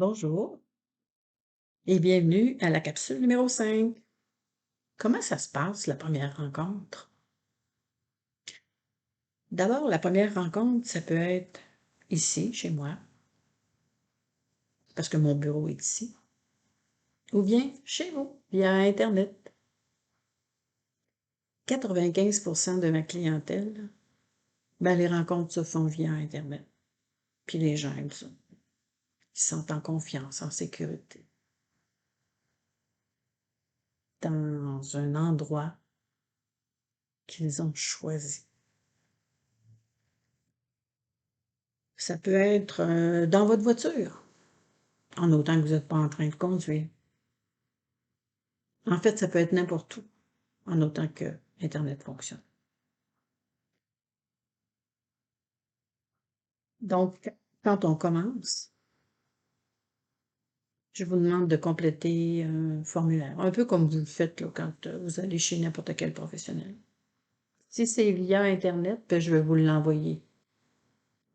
Bonjour et bienvenue à la capsule numéro 5. Comment ça se passe, la première rencontre? D'abord, la première rencontre, ça peut être ici, chez moi, parce que mon bureau est ici, ou bien chez vous, via Internet. 95% de ma clientèle, ben, les rencontres se font via Internet. Puis les gens aiment ça. Ils sont en confiance, en sécurité, dans un endroit qu'ils ont choisi. Ça peut être dans votre voiture, en autant que vous n'êtes pas en train de conduire. En fait, ça peut être n'importe où, en autant que Internet fonctionne. Donc, quand on commence, je vous demande de compléter un formulaire, un peu comme vous le faites là, quand vous allez chez n'importe quel professionnel. Si c'est via Internet, ben, je vais vous l'envoyer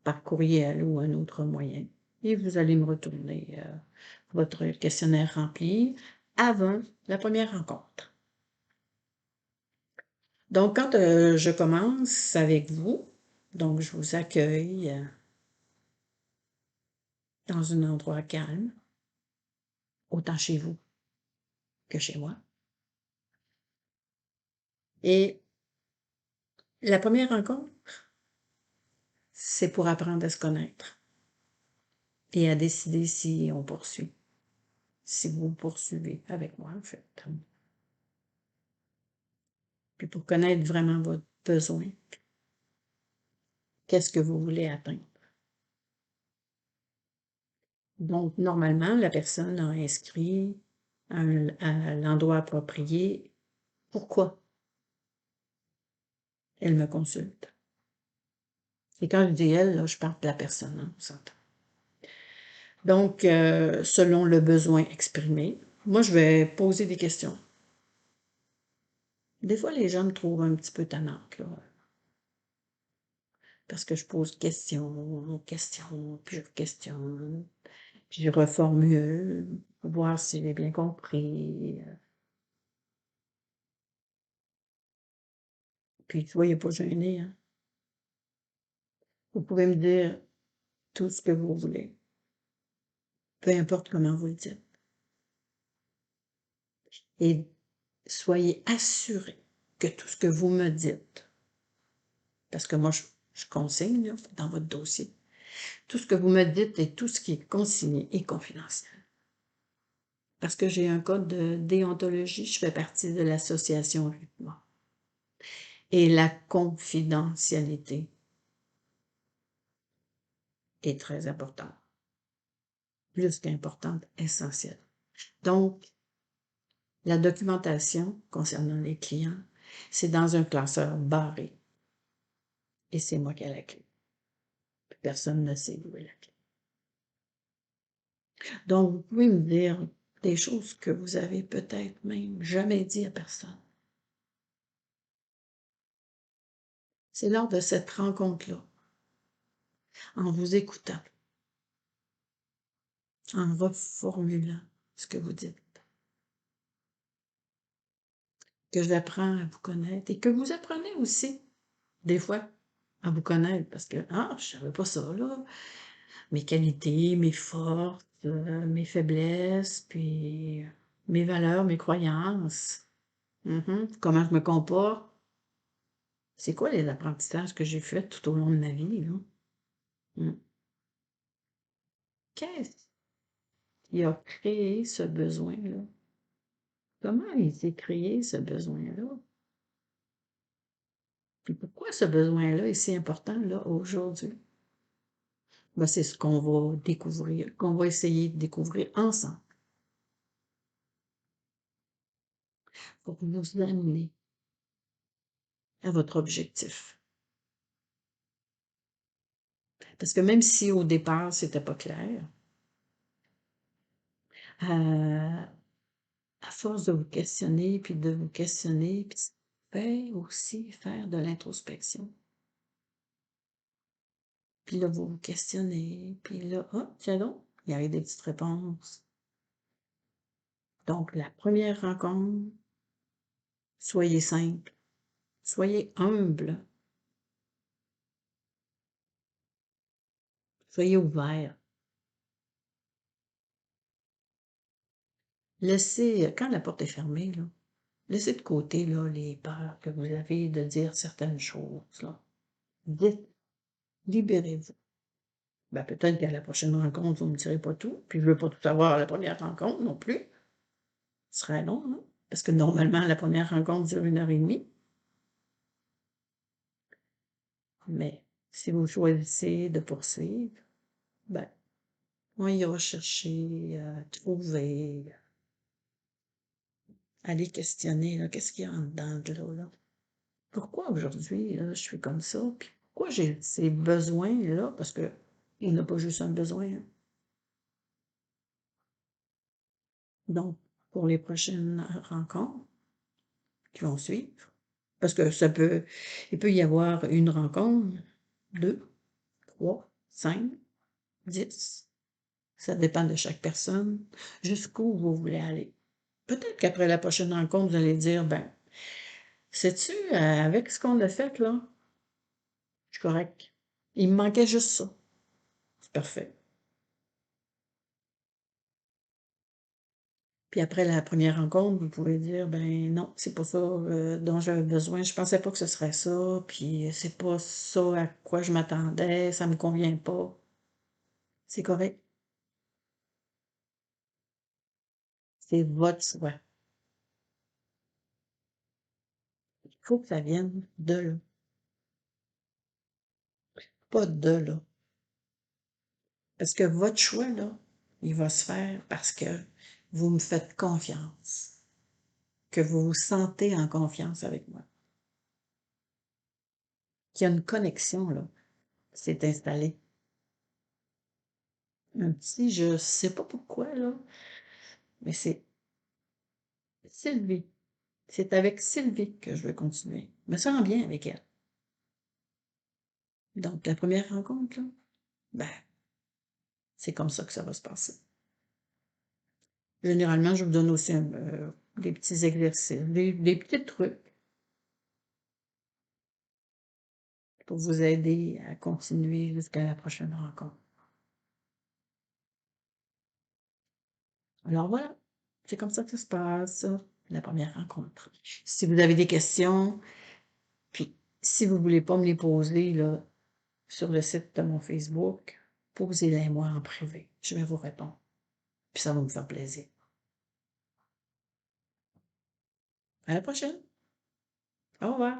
par courriel ou un autre moyen. Et vous allez me retourner votre questionnaire rempli avant la première rencontre. Donc, quand je commence avec vous, donc je vous accueille dans un endroit calme, autant chez vous que chez moi. Et la première rencontre, c'est pour apprendre à se connaître et à décider si on poursuit, si vous poursuivez avec moi, en fait. Puis pour connaître vraiment votre besoin, qu'est-ce que vous voulez atteindre. Donc, normalement, la personne a inscrit à l'endroit approprié pourquoi elle me consulte. Et quand je dis elle, là, je parle de la personne, hein, on s'entend. Donc, selon le besoin exprimé, moi, je vais poser des questions. Des fois, les gens me trouvent un petit peu tannante, là, parce que je pose question, puis je questionne, puis je reformule, pour voir si j'ai bien compris. Puis, soyez pas gênés, hein. Vous pouvez me dire tout ce que vous voulez, peu importe comment vous le dites. Et soyez assurés que tout ce que vous me dites, parce que moi, je consigne là, dans votre dossier, tout ce que vous me dites et tout ce qui est consigné est confidentiel. Parce que j'ai un code de déontologie, je fais partie de l'association RIPMA. Et la confidentialité est très importante. Plus qu'importante, essentielle. Donc, la documentation concernant les clients, c'est dans un classeur barré. Et c'est moi qui ai la clé. Personne ne sait où est la clé. Donc, vous pouvez me dire des choses que vous avez peut-être même jamais dit à personne. C'est lors de cette rencontre-là, en vous écoutant, en reformulant ce que vous dites, que j'apprends à vous connaître et que vous apprenez aussi, des fois, à vous connaître parce que, ah, je savais pas ça, là. Mes qualités, mes forces, mes faiblesses, puis mes valeurs, mes croyances. Comment je me comporte. C'est quoi les apprentissages que j'ai faits tout au long de ma vie, là? Mmh. Qu'est-ce qui a créé ce besoin-là? Comment il s'est créé ce besoin-là? Puis pourquoi ce besoin-là est si important, là, aujourd'hui? Ben, c'est ce qu'on va découvrir, qu'on va essayer de découvrir ensemble pour vous amener à votre objectif. Parce que même si au départ, c'était pas clair, à force de vous questionner, puis de vous questionner, puis ça fait aussi faire de l'introspection. Puis là, vous vous questionnez, puis là, ah, tiens donc, il arrive des petites réponses. Donc la première rencontre, soyez simple, soyez humble, soyez ouvert. Laissez, quand la porte est fermée, là, laissez de côté là, les peurs que vous avez de dire certaines choses. Là. Dites, libérez-vous. Ben, peut-être qu'à la prochaine rencontre, vous ne me direz pas tout, puis je ne veux pas tout savoir à la première rencontre non plus. Ce serait long, hein? Parce que normalement, la première rencontre dure 1 heure et demie. Mais si vous choisissez de poursuivre, ben, on ira chercher, trouver, aller questionner, là, qu'est-ce qu'il y a en dedans de là? Pourquoi aujourd'hui, là, je suis comme ça? Puis pourquoi j'ai ces besoins-là? Parce que on n'a pas juste un besoin, hein. Donc, pour les prochaines rencontres qui vont suivre, parce que il peut y avoir une rencontre, 2, 3, 5, 10. Ça dépend de chaque personne, jusqu'où vous voulez aller. Peut-être qu'après la prochaine rencontre, vous allez dire, ben, sais-tu, avec ce qu'on a fait, là, je suis correct. Il me manquait juste ça. C'est parfait. Puis après la première rencontre, vous pouvez dire, ben non, c'est pas ça dont j'avais besoin. Je pensais pas que ce serait ça, puis c'est pas ça à quoi je m'attendais, ça me convient pas. C'est correct. C'est votre choix. Il faut que ça vienne de là, pas de là. Parce que votre choix, là, il va se faire parce que vous me faites confiance, que vous vous sentez en confiance avec moi, qu'il y a une connexion, là, qui s'est installée. Un petit, je sais pas pourquoi, là, mais c'est Sylvie. C'est avec Sylvie que je veux continuer. Je me sens bien avec elle. Donc, la première rencontre, là, ben, c'est comme ça que ça va se passer. Généralement, je vous donne aussi des petits exercices, des petits trucs pour vous aider à continuer jusqu'à la prochaine rencontre. Alors voilà, c'est comme ça que ça se passe, la première rencontre. Si vous avez des questions, puis si vous voulez pas me les poser là, sur le site de mon Facebook, posez-les moi en privé. Je vais vous répondre. Puis ça va me faire plaisir. À la prochaine. Au revoir.